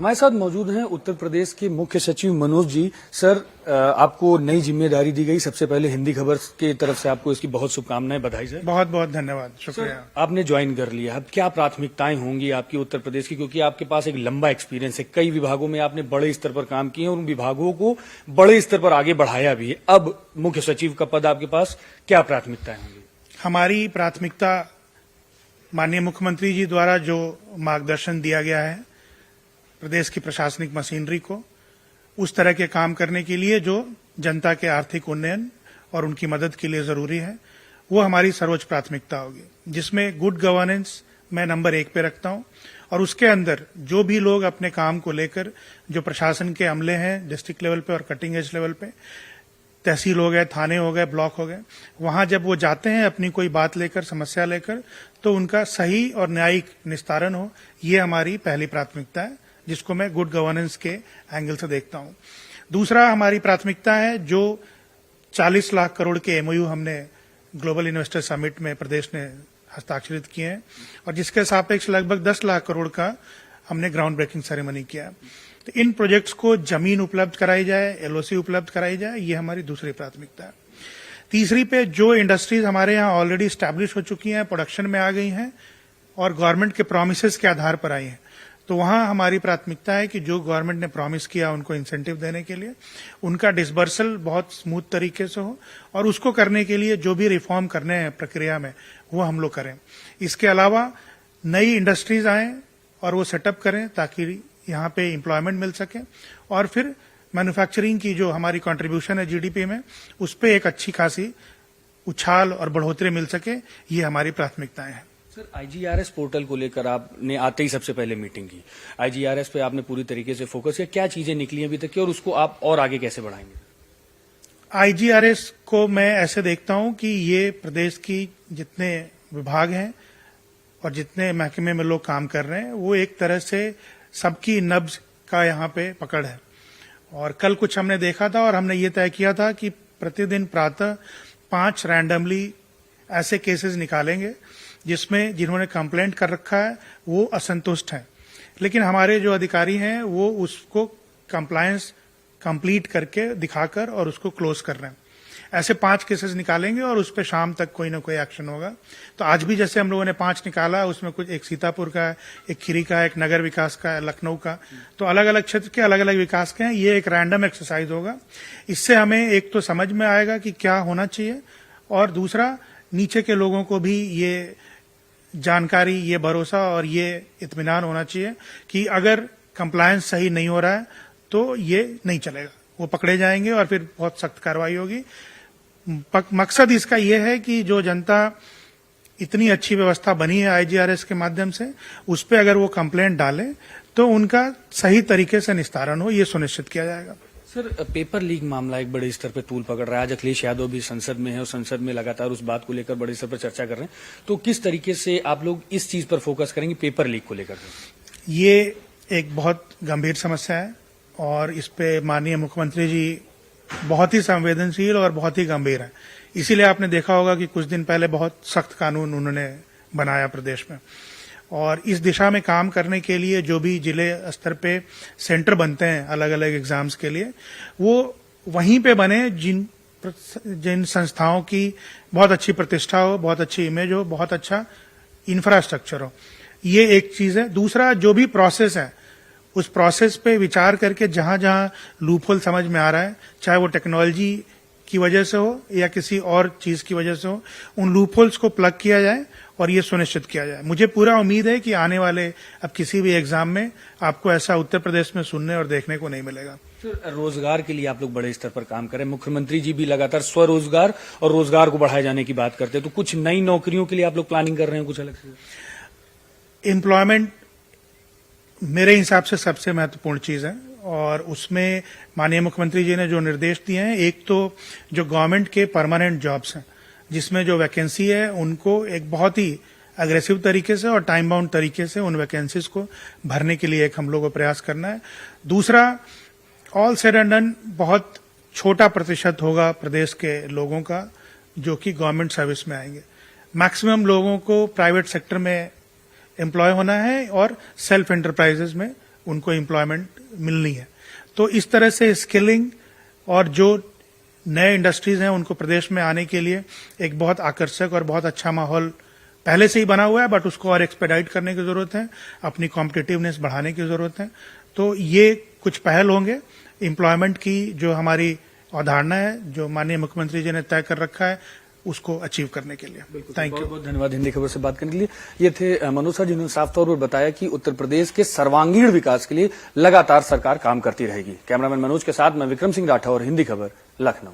हमारे साथ मौजूद हैं उत्तर प्रदेश के मुख्य सचिव मनोज जी। सर, आपको नई जिम्मेदारी दी गई। सबसे पहले हिंदी खबर के तरफ से आपको इसकी बहुत शुभकामनाएं, बधाई सर। बहुत बहुत धन्यवाद, शुक्रिया। आपने ज्वाइन कर लिया, अब क्या प्राथमिकताएं होंगी आपकी उत्तर प्रदेश की, क्योंकि आपके पास एक लंबा एक्सपीरियंस है, कई विभागों में आपने बड़े स्तर पर काम किए और उन विभागों को बड़े स्तर पर आगे बढ़ाया भी है। अब मुख्य सचिव का पद आपके पास, क्या प्राथमिकताएं होंगी? हमारी प्राथमिकता माननीय मुख्यमंत्री जी द्वारा जो मार्गदर्शन दिया गया है प्रदेश की प्रशासनिक मशीनरी को, उस तरह के काम करने के लिए जो जनता के आर्थिक उन्नयन और उनकी मदद के लिए जरूरी है, वो हमारी सर्वोच्च प्राथमिकता होगी, जिसमें गुड गवर्नेंस मैं नंबर 1 पे रखता हूं। और उसके अंदर जो भी लोग अपने काम को लेकर, जो प्रशासन के अमले हैं डिस्ट्रिक्ट लेवल पे और कटिंग एज लेवल पे, तहसील हो गए, थाने हो गए, ब्लॉक हो गए, वहां जब वो जाते हैं अपनी कोई बात लेकर, समस्या लेकर, तो उनका सही और न्यायिक निस्तारण हो, ये हमारी पहली प्राथमिकता है, जिसको मैं गुड गवर्नेंस के एंगल से देखता हूं। दूसरा हमारी प्राथमिकता है जो 40 लाख करोड़ के एमओयू हमने ग्लोबल इन्वेस्टर समिट में प्रदेश ने हस्ताक्षरित किए हैं और जिसके सापेक्ष लगभग 10 लाख करोड़ का हमने ग्राउंड ब्रेकिंग सेरेमनी किया। तो इन प्रोजेक्ट्स को जमीन उपलब्ध कराई जाए, एलओसी उपलब्ध कराई जाए, ये हमारी दूसरी प्राथमिकता है। तीसरी पे जो इंडस्ट्रीज हमारे यहाँ ऑलरेडी स्टैब्लिश हो चुकी हैं, प्रोडक्शन में आ गई हैं और गवर्नमेंट के प्रोमिसेस के आधार पर आई हैं, तो वहां हमारी प्राथमिकता है कि जो गवर्नमेंट ने प्रॉमिस किया उनको इंसेंटिव देने के लिए, उनका डिसबर्सल बहुत स्मूथ तरीके से हो और उसको करने के लिए जो भी रिफॉर्म करने हैं प्रक्रिया में, वो हम लोग करें। इसके अलावा नई इंडस्ट्रीज आए और वो सेटअप करें ताकि यहाँ पे एम्प्लॉयमेंट मिल सके और फिर मैन्युफैक्चरिंग की जो हमारी कंट्रीब्यूशन है जीडीपी में, उस पर एक अच्छी खासी उछाल और बढ़ोतरी मिल सके, ये हमारी प्राथमिकताएं हैं। सर, आईजीआरएस पोर्टल को लेकर आपने आते ही सबसे पहले मीटिंग की, आईजीआरएस पे आपने पूरी तरीके से फोकस किया, क्या चीजें निकली अभी तक की और उसको आप और आगे कैसे बढ़ाएंगे? आईजीआरएस को मैं ऐसे देखता हूं कि ये प्रदेश की जितने विभाग हैं और जितने महकमे में लोग काम कर रहे हैं, वो एक तरह से सबकी नब्ज का यहाँ पे पकड़ है। और कल कुछ हमने देखा था और हमने ये तय किया था कि प्रतिदिन प्रातः 5 रैंडमली ऐसे केसेस निकालेंगे जिसमें जिन्होंने कंप्लेंट कर रखा है वो असंतुष्ट हैं, लेकिन हमारे जो अधिकारी हैं वो उसको कंप्लायंस कंप्लीट करके दिखाकर और उसको क्लोज कर रहे हैं। ऐसे 5 केसेस निकालेंगे और उस पर शाम तक कोई ना कोई एक्शन होगा। तो आज भी जैसे हम लोगों ने 5 निकाला, उसमें कुछ एक सीतापुर का है, एक खीरी का है, एक नगर विकास का है, लखनऊ का, तो अलग अलग क्षेत्र के अलग अलग विकास के हैं। ये एक रैंडम एक्सरसाइज होगा। इससे हमें एक तो समझ में आएगा कि क्या होना चाहिए और दूसरा नीचे के लोगों को भी ये जानकारी, ये भरोसा और ये इत्मीनान होना चाहिए कि अगर कंप्लायंस सही नहीं हो रहा है तो ये नहीं चलेगा, वो पकड़े जाएंगे और फिर बहुत सख्त कार्रवाई होगी। मकसद इसका यह है कि जो जनता इतनी अच्छी व्यवस्था बनी है आईजीआरएस के माध्यम से, उस पर अगर वो कंप्लेंट डाले तो उनका सही तरीके से निस्तारण हो, ये सुनिश्चित किया जाएगा। सर, पेपर लीक मामला एक बड़े स्तर पर तूल पकड़ रहा है। आज अखिलेश यादव भी संसद में है और संसद में लगातार उस बात को लेकर बड़े स्तर पर चर्चा कर रहे हैं, तो किस तरीके से आप लोग इस चीज पर फोकस करेंगे, पेपर लीक को लेकर? ये एक बहुत गंभीर समस्या है और इस पे माननीय मुख्यमंत्री जी बहुत ही संवेदनशील और बहुत ही गंभीर है। इसीलिए आपने देखा होगा कि कुछ दिन पहले बहुत सख्त कानून उन्होंने बनाया प्रदेश में, और इस दिशा में काम करने के लिए जो भी जिले स्तर पे सेंटर बनते हैं अलग अलग एग्जाम्स के लिए, वो वहीं पे बने जिन संस्थाओं की बहुत अच्छी प्रतिष्ठा हो, बहुत अच्छी इमेज हो, बहुत अच्छा इंफ्रास्ट्रक्चर हो। ये एक चीज है। दूसरा, जो भी प्रोसेस है उस प्रोसेस पे विचार करके जहां जहां लूपहोल समझ में आ रहा है, चाहे वो टेक्नोलॉजी की वजह से हो या किसी और चीज की वजह से हो, उन लूपहोल्स को प्लग किया जाए और ये सुनिश्चित किया जाए। मुझे पूरा उम्मीद है कि आने वाले अब किसी भी एग्जाम में आपको ऐसा उत्तर प्रदेश में सुनने और देखने को नहीं मिलेगा। सर, रोजगार के लिए आप लोग बड़े स्तर पर काम करें, मुख्यमंत्री जी भी लगातार स्वरोजगार और रोजगार को बढ़ाए जाने की बात करते हैं, तो कुछ नई नौकरियों के लिए आप लोग प्लानिंग कर रहे हैं कुछ अलग से? एम्प्लॉयमेंट मेरे हिसाब से सबसे महत्वपूर्ण चीज है और उसमें माननीय मुख्यमंत्री जी ने जो निर्देश दिए हैं, एक तो जो गवर्नमेंट के परमानेंट जॉब्स हैं जिसमें जो वैकेंसी है उनको एक बहुत ही अग्रेसिव तरीके से और टाइम बाउंड तरीके से उन वैकेंसीज को भरने के लिए एक हम लोग को प्रयास करना है। दूसरा, ऑल सेड एंड डन बहुत छोटा प्रतिशत होगा प्रदेश के लोगों का जो कि गवर्नमेंट सर्विस में आएंगे। मैक्सिमम लोगों को प्राइवेट सेक्टर में एम्प्लॉय होना है और सेल्फ एंटरप्राइजेज में उनको एम्प्लॉयमेंट मिलनी है। तो इस तरह से स्किलिंग और जो नए इंडस्ट्रीज हैं उनको प्रदेश में आने के लिए एक बहुत आकर्षक और बहुत अच्छा माहौल पहले से ही बना हुआ है, बट उसको और एक्सपेडाइट करने की जरूरत है, अपनी कॉम्पिटिटिवनेस बढ़ाने की जरूरत है। तो ये कुछ पहल होंगे एम्प्लॉयमेंट की, जो हमारी अवधारणा है, जो माननीय मुख्यमंत्री जी ने तय कर रखा है, उसको अचीव करने के लिए। Thank you. बहुत बहुत धन्यवाद हिंदी खबर से बात करने के लिए। ये थे मनोज सर, जिन्होंने साफ तौर पर बताया कि उत्तर प्रदेश के सर्वांगीण विकास के लिए लगातार सरकार काम करती रहेगी। कैमरामैन मनोज के साथ मैं विक्रम सिंह राठौर, हिंदी खबर, लखनऊ।